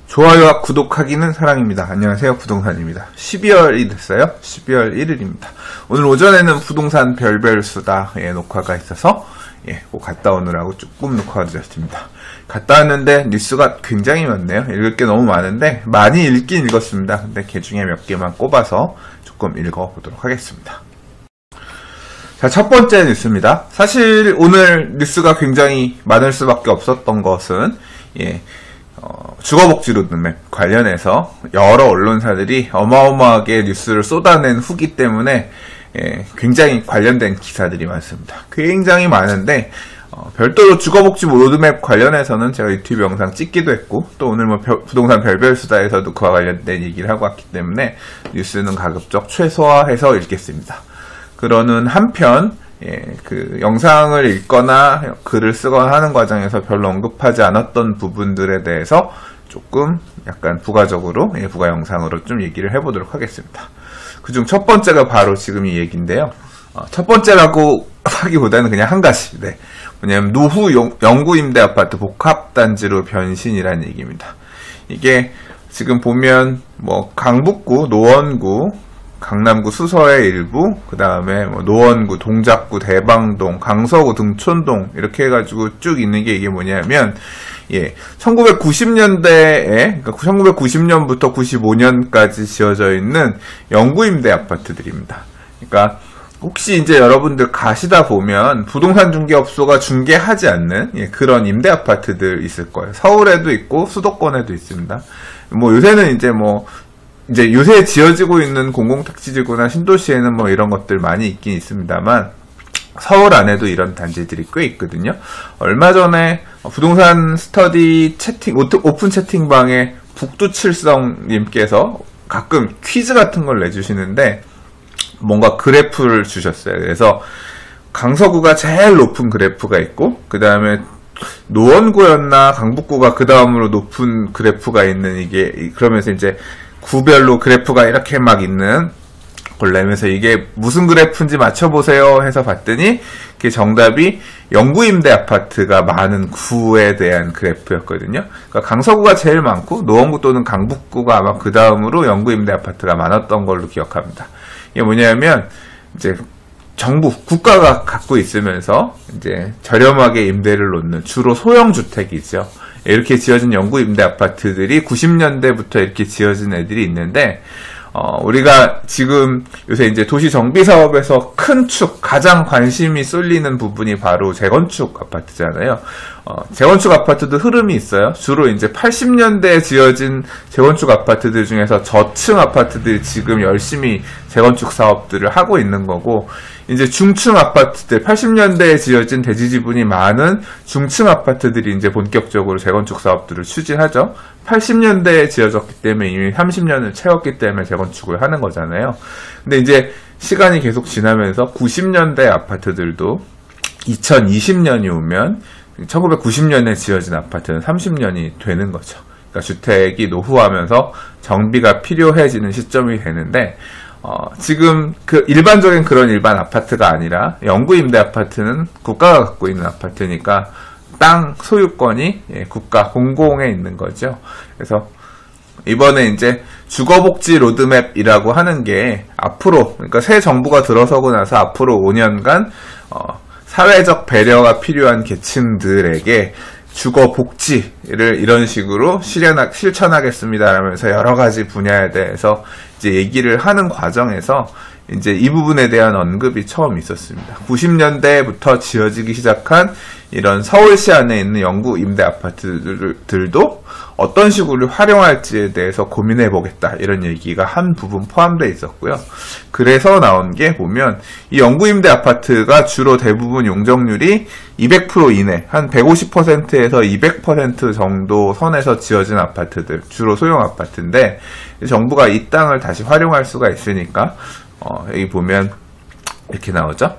좋아요와 구독하기는 사랑입니다. 안녕하세요, 부동산입니다. 12월이 됐어요. 12월 1일입니다. 오늘 오전에는 부동산 별별 수다 녹화가 있어서 꼭 갔다 오느라고 조금 녹화가 늦었습니다. 갔다 왔는데 뉴스가 굉장히 많네요. 읽을 게 너무 많은데 많이 읽긴 읽었습니다. 근데 그 중에 몇 개만 꼽아서 조금 읽어보도록 하겠습니다. 자, 첫 번째 뉴스입니다. 사실 오늘 뉴스가 굉장히 많을 수밖에 없었던 것은 주거복지 로드맵 관련해서 여러 언론사들이 어마어마하게 뉴스를 쏟아낸 후기 때문에 굉장히 관련된 기사들이 많습니다. 굉장히 많은데 별도로 주거복지 로드맵 관련해서는 제가 유튜브 영상 찍기도 했고 또 오늘 부동산 별별 수다에서도 그와 관련된 얘기를 하고 왔기 때문에 뉴스는 가급적 최소화해서 읽겠습니다. 그러는 한편 그 영상을 읽거나 글을 쓰거나 하는 과정에서 별로 언급하지 않았던 부분들에 대해서 조금 약간 부가적으로 부가 영상으로 좀 얘기를 해보도록 하겠습니다. 그중 첫 번째가 바로 지금 이 얘기인데요. 첫 번째라고 하기보다는 그냥 한 가지. 뭐냐면 노후 영구임대 아파트 복합단지로 변신이라는 얘기입니다. 이게 지금 보면 뭐 강북구, 노원구, 강남구 수서의 일부, 그 다음에 노원구, 동작구, 대방동, 강서구, 등촌동 이렇게 해가지고 쭉 있는 게 이게 뭐냐면 1990년대에 그러니까 1990년부터 95년까지 지어져 있는 영구임대 아파트들입니다. 그러니까 혹시 이제 여러분들 가시다 보면 부동산 중개업소가 중개하지 않는 그런 임대 아파트들 있을 거예요. 서울에도 있고 수도권에도 있습니다. 요새는 이제 요새 지어지고 있는 공공택지지구나 신도시에는 이런 것들 많이 있긴 있습니다만 서울 안에도 이런 단지들이 꽤 있거든요. 얼마 전에 부동산 스터디 오픈 채팅방에 북두칠성님께서 가끔 퀴즈 같은 걸 내주시는데 뭔가 그래프를 주셨어요. 그래서 강서구가 제일 높은 그래프가 있고 그 다음에 노원구였나 강북구가 그 다음으로 높은 그래프가 있는 이게 그러면서 이제 구별로 그래프가 이렇게 막 있는 걸 내면서 이게 무슨 그래프인지 맞춰보세요 해서 봤더니 그 정답이 영구임대 아파트가 많은 구에 대한 그래프였거든요. 그러니까 강서구가 제일 많고 노원구 또는 강북구가 아마 그 다음으로 영구임대 아파트가 많았던 걸로 기억합니다. 이게 뭐냐면 이제 정부, 국가가 갖고 있으면서 이제 저렴하게 임대를 놓는 주로 소형주택이죠. 이렇게 지어진 영구임대 아파트들이 90년대부터 이렇게 지어진 애들이 있는데, 우리가 지금 요새 이제 도시 정비 사업에서 큰 축, 가장 관심이 쏠리는 부분이 바로 재건축 아파트잖아요. 재건축 아파트도 흐름이 있어요. 주로 이제 80년대에 지어진 재건축 아파트들 중에서 저층 아파트들이 지금 열심히 재건축 사업들을 하고 있는 거고, 이제 중층 아파트들, 80년대에 지어진 대지 지분이 많은 중층 아파트들이 이제 본격적으로 재건축 사업들을 추진하죠. 80년대에 지어졌기 때문에 이미 30년을 채웠기 때문에 재건축을 하는 거잖아요. 근데 이제 시간이 계속 지나면서 90년대 아파트들도 2020년이 오면 1990년에 지어진 아파트는 30년이 되는 거죠. 그러니까 주택이 노후하면서 정비가 필요해지는 시점이 되는데 지금 그 일반적인 그런 일반 아파트가 아니라 영구임대 아파트는 국가가 갖고 있는 아파트니까 땅 소유권이 국가 공공에 있는 거죠. 그래서 이번에 이제 주거복지 로드맵이라고 하는 게 앞으로 그러니까 새 정부가 들어서고 나서 앞으로 5년간 사회적 배려가 필요한 계층들에게 주거 복지를 이런 식으로 실천하겠습니다 라면서 여러 가지 분야에 대해서 이제 얘기를 하는 과정에서 이제 이 부분에 대한 언급이 처음 있었습니다. 90년대부터 지어지기 시작한 이런 서울시 안에 있는 영구 임대 아파트들도 어떤 식으로 활용할지에 대해서 고민해 보겠다 이런 얘기가 한 부분 포함되어 있었고요. 그래서 나온 게 보면 이 영구 임대 아파트가 주로 대부분 용적률이 200% 이내 한 150%에서 200% 정도 선에서 지어진 아파트들 주로 소형 아파트인데 정부가 이 땅을 다시 활용할 수가 있으니까 여기 보면 이렇게 나오죠.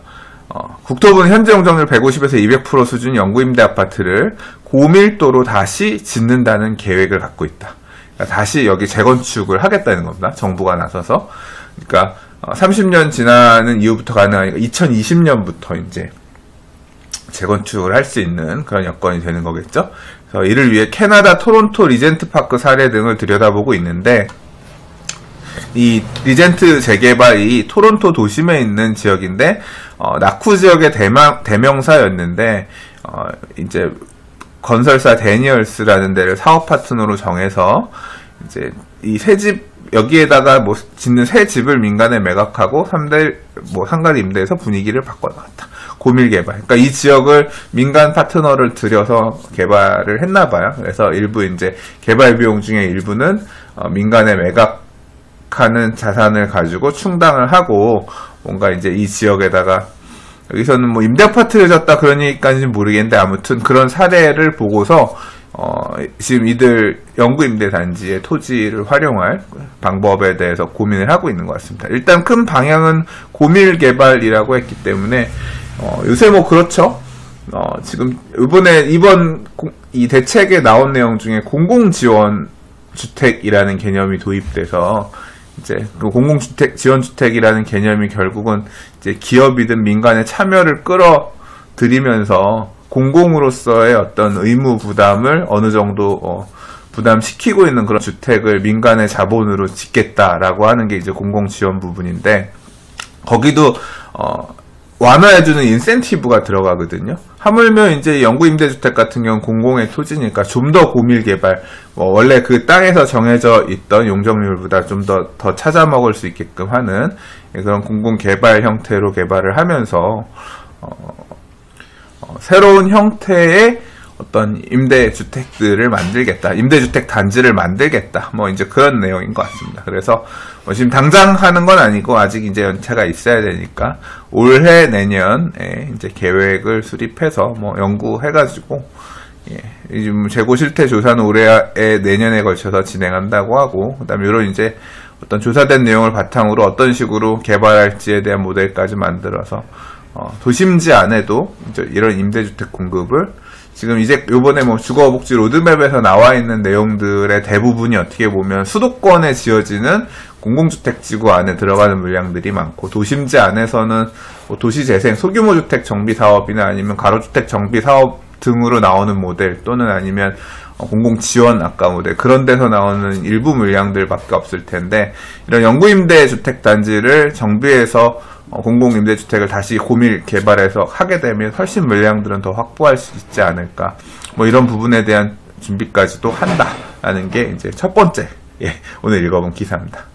국토부는 현재 용적률 150에서 200% 수준 영구임대 아파트를 고밀도로 다시 짓는다는 계획을 갖고 있다. 그러니까 다시 여기 재건축을 하겠다는 겁니다. 정부가 나서서. 그러니까 30년 지나는 이후부터 가능하니까 2020년부터 이제 재건축을 할 수 있는 그런 여건이 되는 거겠죠. 그래서 이를 위해 캐나다 토론토 리젠트 파크 사례 등을 들여다보고 있는데, 이 리젠트 재개발이 토론토 도심에 있는 지역인데, 나쿠 지역의 대명사였는데, 이제 건설사 데니얼스라는 데를 사업 파트너로 정해서 이제 이 새 집 여기에다가 뭐 짓는 새 집을 민간에 매각하고 상가를 임대해서 분위기를 바꿔나갔다. 고밀 개발. 그러니까 이 지역을 민간 파트너를 들여서 개발을 했나봐요. 그래서 일부 이제 개발 비용 중에 일부는 민간에 매각하는 자산을 가지고 충당을 하고 뭔가 이제 이 지역에다가 여기서는 뭐 임대 아파트를 졌다 그러니까는 모르겠는데 아무튼 그런 사례를 보고서 지금 이들 영구 임대 단지의 토지를 활용할 방법에 대해서 고민을 하고 있는 것 같습니다. 일단 큰 방향은 고밀 개발이라고 했기 때문에 요새 뭐 그렇죠. 지금 이번 이 대책에 나온 내용 중에 공공지원 주택이라는 개념이 도입돼서 이제 그 공공주택 지원주택이라는 개념이 결국은 이제 기업이든 민간의 참여를 끌어들이면서 공공으로서의 어떤 의무 부담을 어느 정도 부담시키고 있는 그런 주택을 민간의 자본으로 짓겠다라고 하는 게 이제 공공지원 부분인데, 거기도 완화해주는 인센티브가 들어가거든요. 하물며 이제 영구 임대주택 같은 경우는 공공의 토지니까 좀 더 고밀 개발, 원래 그 땅에서 정해져 있던 용적률보다 좀 더 찾아 먹을 수 있게끔 하는 그런 공공 개발 형태로 개발을 하면서 새로운 형태의 어떤 임대주택들을 만들겠다, 임대주택 단지를 만들겠다, 뭐 이제 그런 내용인 것 같습니다. 그래서 지금 당장 하는 건 아니고 아직 이제 연차가 있어야 되니까 올해 내년에 이제 계획을 수립해서 뭐 연구해가지고 지금 재고 실태 조사는 올해 내년에 걸쳐서 진행한다고 하고, 그다음에 이런 이제 어떤 조사된 내용을 바탕으로 어떤 식으로 개발할지에 대한 모델까지 만들어서 도심지 안에도 이제 이런 임대주택 공급을 지금 이제 요번에 뭐 주거복지 로드맵에서 나와 있는 내용들의 대부분이 어떻게 보면 수도권에 지어지는 공공주택지구 안에 들어가는 물량들이 많고, 도심지 안에서는 뭐 도시재생, 소규모 주택 정비 사업이나 아니면 가로주택 정비 사업 등으로 나오는 모델, 또는 아니면 공공지원 아까 모델, 그런 데서 나오는 일부 물량들밖에 없을 텐데, 이런 영구임대 주택단지를 정비해서 공공임대주택을 다시 고밀 개발해서 하게 되면 훨씬 물량들은 더 확보할 수 있지 않을까, 뭐 이런 부분에 대한 준비까지도 한다라는 게 이제 첫 번째 오늘 읽어본 기사입니다.